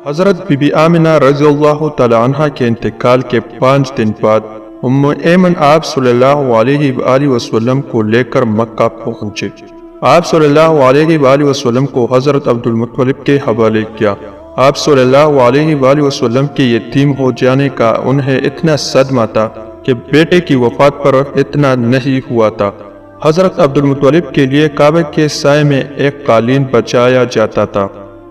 حضرت be be Amna رضی اللہ تعالی عنہ کے انتقال کے 5 دن بعد ام ایمن آپ صلی اللہ علیہ وآلہ وسلم کو لے کر مکہ پہنچے۔ آپ صلی اللہ علیہ وآلہ وسلم کو حضرت عبد المطلب کے حوالے کیا۔ آپ صلی اللہ علیہ وآلہ وسلم کے یتیم ہو جانے کا انہیں اتنا صدمہ تھا کہ بیٹے کی وفات پر اتنا نہیں ہوا تھا۔ حضرت عبد المطلب کے لیے کعبہ کے سائے میں ایک قالین بچایا جاتا تھا،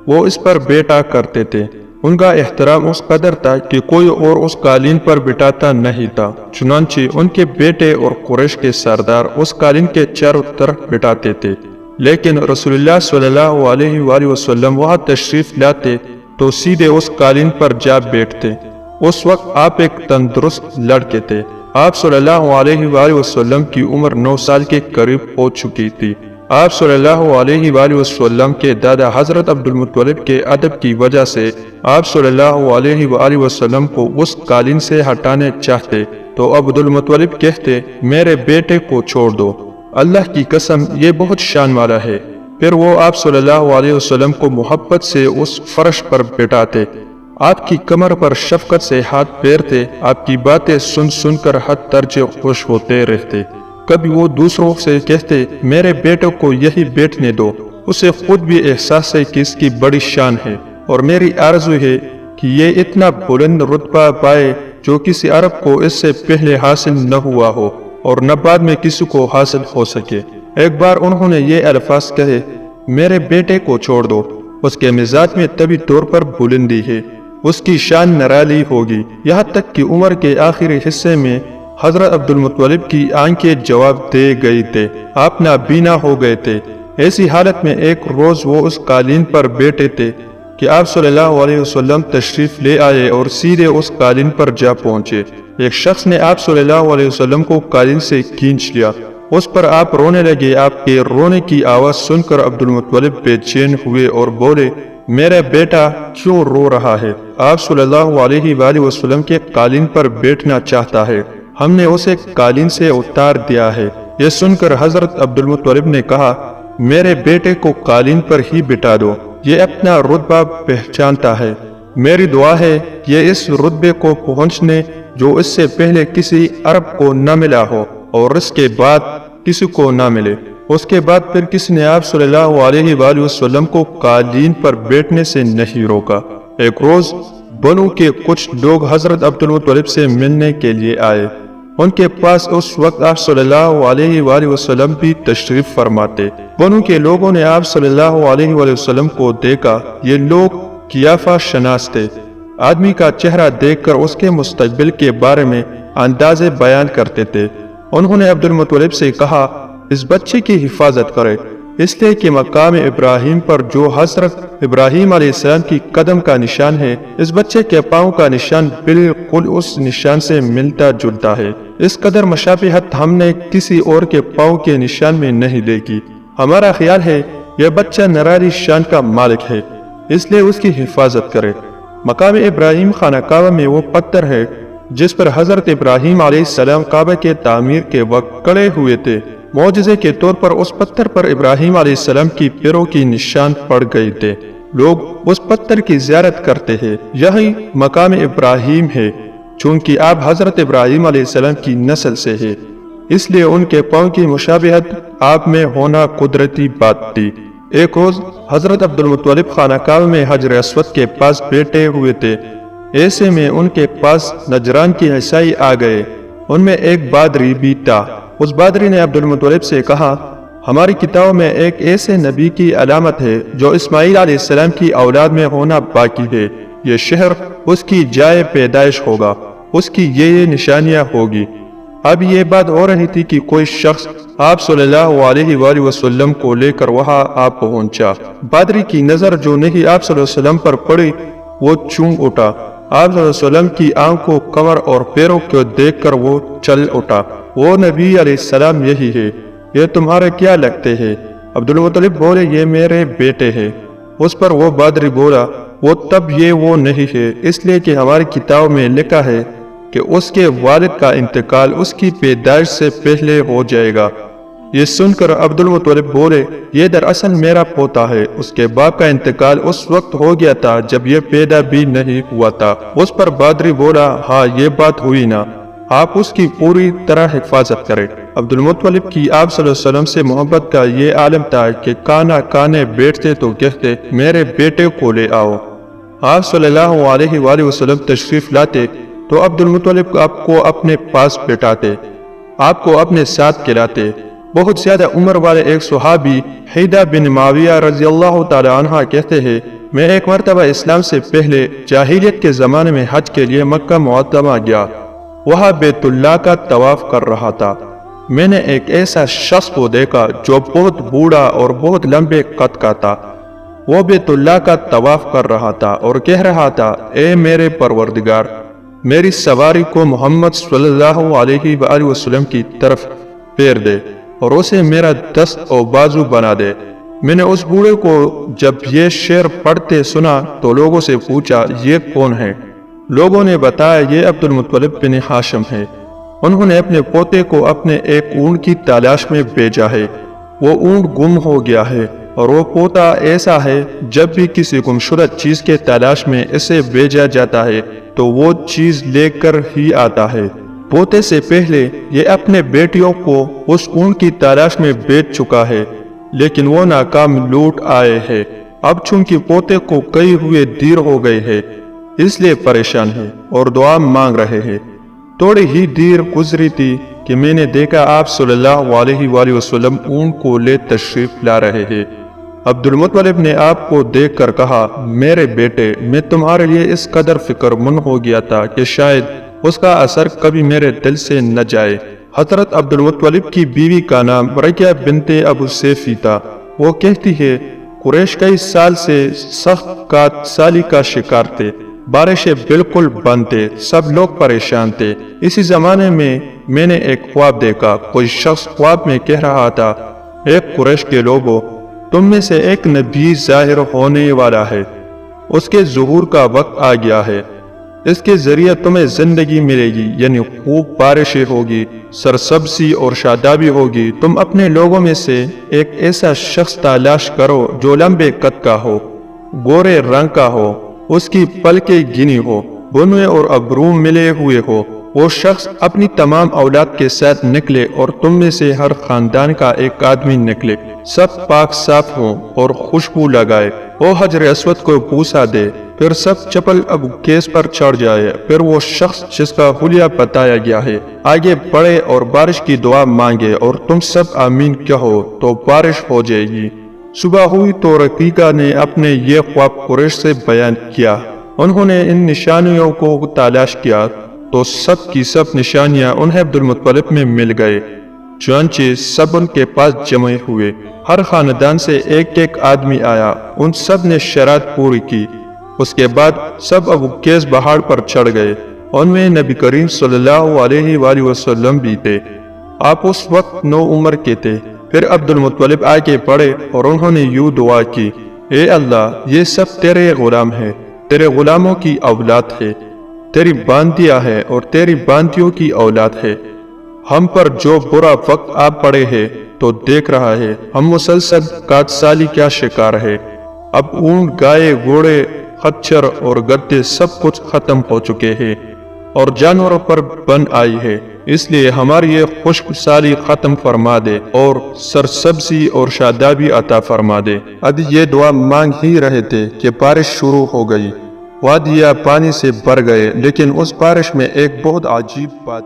وہ اس پر بیٹھا کرتے تھے۔ ان کا احترام اس قدر تھا کہ کوئی اور اس قالین پر بٹھاتا نہیں تھا، چنانچہ ان کے بیٹے اور قریش کے سردار اس قالین کے چاروں طرف بٹھاتے تھے۔ لیکن رسول اللہ صلی اللہ علیہ وآلہ وسلم وہاں تشریف لاتے تو سیدھے اس قالین پر جا بیٹھتے۔ اس وقت آپ ایک تندرست لڑکے تھے۔ آپ صلی اللہ علیہ وآلہ وسلم کی عمر 9 سال کے قریب ہو چکی تھی۔ آپ صلی اللہ علیہ وآلہ وسلم کے دادا حضرت عبد المطلب کے ادب کی وجہ سے آپ صلی اللہ علیہ وآلہ وسلم کو اس قالین سے ہٹانے چاہتے تو عبد المطلب کہتے، میرے بیٹے کو چھوڑ دو، اللہ کی قسم یہ بہت شان والا ہے۔ پھر وہ آپ صلی اللہ علیہ وسلم کو محبت سے اس فرش پر بٹھاتے، آپ کی کمر پر شفقت سے ہاتھ پھیرتے، آپ کی باتیں سن سن کر حد درجے خوش ہوتے رہتے۔ کبھی وہ دوسروں سے کہتے، میرے بیٹے کو یہی بیٹھنے دو، اسے خود بھی احساس ہے کہ اس کی بڑی شان ہے، اور میری آرزو ہے کہ یہ اتنا بلند رتبہ پائے جو کسی عرب کو اس سے پہلے حاصل نہ ہوا ہو اور نہ بعد میں کسی کو حاصل ہو سکے۔ ایک بار انہوں نے یہ الفاظ کہے، میرے بیٹے کو چھوڑ دو، اس کے مزاج میں طبی طور پر بلندی ہے، اس کی شان نرالی ہوگی۔ یہاں تک کہ عمر کے آخری حصے میں حضرت عبد المطلب کی آنکھیں جواب دے گئی تھے، آپ نابینا ہو گئے تھے۔ ایسی حالت میں ایک روز وہ اس قالین پر بیٹھے تھے کہ آپ صلی اللہ علیہ وسلم تشریف لے آئے اور سیدھے اس قالین پر جا پہنچے۔ ایک شخص نے آپ صلی اللہ علیہ وسلم کو قالین سے کھینچ لیا، اس پر آپ رونے لگے۔ آپ کے رونے کی آواز سن کر عبد المطلب بے چین ہوئے اور بولے، میرا بیٹا کیوں رو رہا ہے؟ آپ صلی اللہ علیہ وآلہ وسلم کے قالین پر بیٹھنا چاہتا ہے، ہم نے اسے قالین سے اتار دیا ہے۔ یہ سن کر حضرت عبد المطلب نے کہا، میرے بیٹے کو قالین پر ہی بٹھا دو، یہ اپنا رتبہ پہچانتا ہے۔ میری دعا ہے یہ اس رتبے کو پہنچنے جو اس سے پہلے کسی عرب کو نہ ملا ہو اور اس کے بعد کسی کو نہ ملے۔ اس کے بعد پھر کسی نے آپ صلی اللہ علیہ وآلہ وسلم کو قالین پر بیٹھنے سے نہیں روکا۔ ایک روز بنو کے کچھ لوگ حضرت عبد المطلب سے ملنے کے لیے آئے۔ ان کے پاس اس وقت آپ صلی اللہ علیہ وآلہ وسلم بھی تشریف فرماتے۔ بنو کے لوگوں نے آپ صلی اللہ علیہ وآلہ وسلم کو دیکھا۔ یہ لوگ قیافہ شناس تھے۔ آدمی کا چہرہ دیکھ کر اس کے مستقبل کے بارے میں اندازے بیان کرتے تھے۔ انہوں نے عبد المطلب سے کہا، اس بچے کی حفاظت کرے، اس لیے کہ مقام ابراہیم پر جو حضرت ابراہیم علیہ السلام کی قدم کا نشان ہے، اس بچے کے پاؤں کا نشان بالکل اس نشان سے ملتا جلتا ہے۔ اس قدر مشابہت ہم نے کسی اور کے پاؤں کے نشان میں نہیں دیکھی۔ ہمارا خیال ہے یہ بچہ نرالی شان کا مالک ہے، اس لیے اس کی حفاظت کرے۔ مقام ابراہیم خانہ کعبہ میں وہ پتھر ہے جس پر حضرت ابراہیم علیہ السلام کعبہ کے تعمیر کے وقت کھڑے ہوئے تھے۔ معجزے کے طور پر اس پتھر پر ابراہیم علیہ السلام کی پیروں کی نشان پڑ گئے تھے۔ لوگ اس پتھر کی زیارت کرتے ہیں۔ یہی مقام ابراہیم ہے۔ چونکہ آپ حضرت ابراہیم علیہ السلام کی نسل سے ہے، اس لیے ان کے پاؤں کی مشابہت آپ میں ہونا قدرتی بات تھی۔ ایک روز حضرت عبد المطلب خانہ کعبہ میں حجر اسود کے پاس بیٹھے ہوئے تھے۔ ایسے میں ان کے پاس نجران کی عیسائی آ گئے۔ ان میں ایک بادری بھی تھا۔ اس بادری نے عبد المطلب سے کہا، ہماری کتابوں میں ایک ایسے نبی کی علامت ہے جو اسماعیل علیہ السلام کی اولاد میں ہونا باقی ہے۔ یہ شہر اس کی جائے پیدائش ہوگا، اس کی یہ نشانیاں ہوگی۔ اب یہ بات ہو رہی تھی کہ کوئی شخص آپ صلی اللہ علیہ وآلہ وسلم کو لے کر وہاں آ پہنچا۔ بادری کی نظر جو نہیں آپ صلی اللہ علیہ وسلم پر پڑی، وہ چون اٹھا۔ آپ صلی اللہ علیہ وسلم کی آنکھوں، کمر اور پیروں کو دیکھ کر وہ چل اٹھا۔ وہ نبی علیہ السلام یہی ہے، یہ تمہارے کیا لگتے ہیں؟ عبد المطلب بولے، یہ میرے بیٹے ہیں۔ اس پر وہ بادری بولا، وہ تب یہ وہ نہیں ہے، اس لیے کہ ہماری کتاب میں لکھا ہے کہ اس کے والد کا انتقال اس کی پیدائش سے پہلے ہو جائے گا۔ یہ سن کر عبد المطلب بولے یہ دراصل میرا پوتا ہے، اس کے باپ کا انتقال اس وقت ہو گیا تھا جب یہ پیدا بھی نہیں ہوا تھا۔ اس پر بادری بولا ہاں یہ بات ہوئی نا، آپ اس کی پوری طرح حفاظت کریں۔ عبد المطلب کی آپ صلی اللہ علیہ وسلم سے محبت کا یہ عالم تھا کہ کانا کانے بیٹھتے تو کہتے میرے بیٹے کو لے آؤ۔ آپ صلی اللہ علیہ وآلہ وسلم تشریف لاتے تو عبد المطلب آپ کو اپنے پاس بٹھاتے، آپ کو اپنے ساتھ کھلاتے۔ بہت زیادہ عمر والے ایک صحابی حیدہ بن معاویہ رضی اللہ تعالی عنہ کہتے ہیں میں ایک مرتبہ اسلام سے پہلے جاہلیت کے زمانے میں حج کے لیے مکہ معظمہ گیا، وہاں بیت اللہ کا طواف کر رہا تھا۔ میں نے ایک ایسا شخص کو دیکھا جو بہت بوڑھا اور بہت لمبے قد کا تھا، وہ بیت اللہ کا طواف کر رہا تھا اور کہہ رہا تھا اے میرے پروردگار، میری سواری کو محمد صلی اللہ علیہ وآلہ وسلم کی طرف پھیر دے اور اسے میرا دست و بازو بنا دے۔ میں نے اس بوڑھے کو جب یہ شعر پڑھتے سنا تو لوگوں سے پوچھا یہ کون ہے؟ لوگوں نے بتایا یہ عبد المطلب بن ہاشم ہے، انہوں نے اپنے پوتے کو اپنے ایک اونٹ کی تلاش میں بھیجا ہے، وہ اونٹ گم ہو گیا ہے اور وہ پوتا ایسا ہے جب بھی کسی گمشدہ چیز کے تلاش میں اسے بھیجا جاتا ہے تو وہ چیز لے کر ہی آتا ہے۔ پوتے سے پہلے یہ اپنے بیٹیوں کو اس اونٹ کی تلاش میں بیچ چکا ہے لیکن وہ ناکام لوٹ آئے ہیں۔ اب چونکہ پوتے کو کئی ہوئے دیر ہو گئے ہیں اس لیے پریشان ہے اور دعا مانگ رہے ہیں۔ تھوڑی ہی دیر گزری تھی کہ میں نے دیکھا آپ صلی اللہ علیہ وآلہ وسلم اونٹ کو لے تشریف لا رہے ہیں۔ عبد المطلب نے آپ کو دیکھ کر کہا میرے بیٹے میں تمہارے لیے اس قدر فکر مند ہو گیا تھا کہ شاید اس کا اثر کبھی میرے دل سے نہ جائے۔ حضرت عبد المطلب کی بیوی کا نام رقیہ بنت ابو سیفی تھا۔ وہ کہتی ہے قریش کئی سال سے سخت کات سالی کا شکار تھے، بارشیں بالکل بند تھے، سب لوگ پریشان تھے۔ اسی زمانے میں نے ایک خواب دیکھا، کوئی شخص خواب میں کہہ رہا تھا ایک قریش کے لوگوں، تم میں سے ایک نبی ظاہر ہونے والا ہے، اس کے ظہور کا وقت آ گیا ہے، اس کے ذریعے تمہیں زندگی ملے گی، یعنی خوب بارشیں ہوگی، سرسبزی اور شادابی ہوگی۔ تم اپنے لوگوں میں سے ایک ایسا شخص تلاش کرو جو لمبے قد کا ہو، گورے رنگ کا ہو، اس کی پلکیں گنی ہو، بنوے اور ابرو ملے ہوئے ہو۔ وہ شخص اپنی تمام اولاد کے ساتھ نکلے اور تم میں سے ہر خاندان کا ایک آدمی نکلے، سب پاک صاف ہوں اور خوشبو لگائے۔ وہ حجر اسود کو بوسا دے، پھر سب چپل ابو کیس پر چڑھ جائے، پھر وہ شخص جس کا حلیہ بتایا گیا ہے آگے بڑھے اور بارش کی دعا مانگے اور تم سب آمین کہو تو بارش ہو جائے گی۔ صبح ہوئی تو رقیقہ نے اپنے یہ خواب قریش سے بیان کیا۔ انہوں نے ان نشانیوں کو تلاش کیا تو سب کی سب نشانیاں انہیں عبد المطلب میں مل گئے، چنانچہ سب ان کے پاس جمع ہوئے۔ ہر خاندان سے ایک ایک آدمی آیا، ان سب نے شرائط پوری کی۔ اس کے بعد سب ابو قیس پہاڑ پر چڑھ گئے، ان میں نبی کریم صلی اللہ علیہ وآلہ وسلم بھی تھے۔ آپ اس وقت 9 عمر کے تھے۔ پھر عبد المطلب آگے بڑھے اور انہوں نے یوں دعا کی اے اللہ یہ سب تیرے غلام ہیں، تیرے غلاموں کی اولاد ہے، تیری باندیاں ہے اور تیری باندیوں کی اولاد ہے۔ ہم پر جو برا وقت آ پڑے ہے تو دیکھ رہا ہے، ہم مسلسل کات سالی کا شکار ہے۔ اب اونٹ، گائے، گھوڑے، خچر اور گدے سب کچھ ختم ہو چکے ہیں اور جانوروں پر بن آئی ہے، اس لیے ہماری یہ خشک سالی ختم فرما دے اور سرسبزی اور شادابی عطا فرما دے۔ اب یہ دعا مانگ ہی رہے تھے کہ بارش شروع ہو گئی، وادیاں پانی سے بھر گئے، لیکن اس بارش میں ایک بہت عجیب بات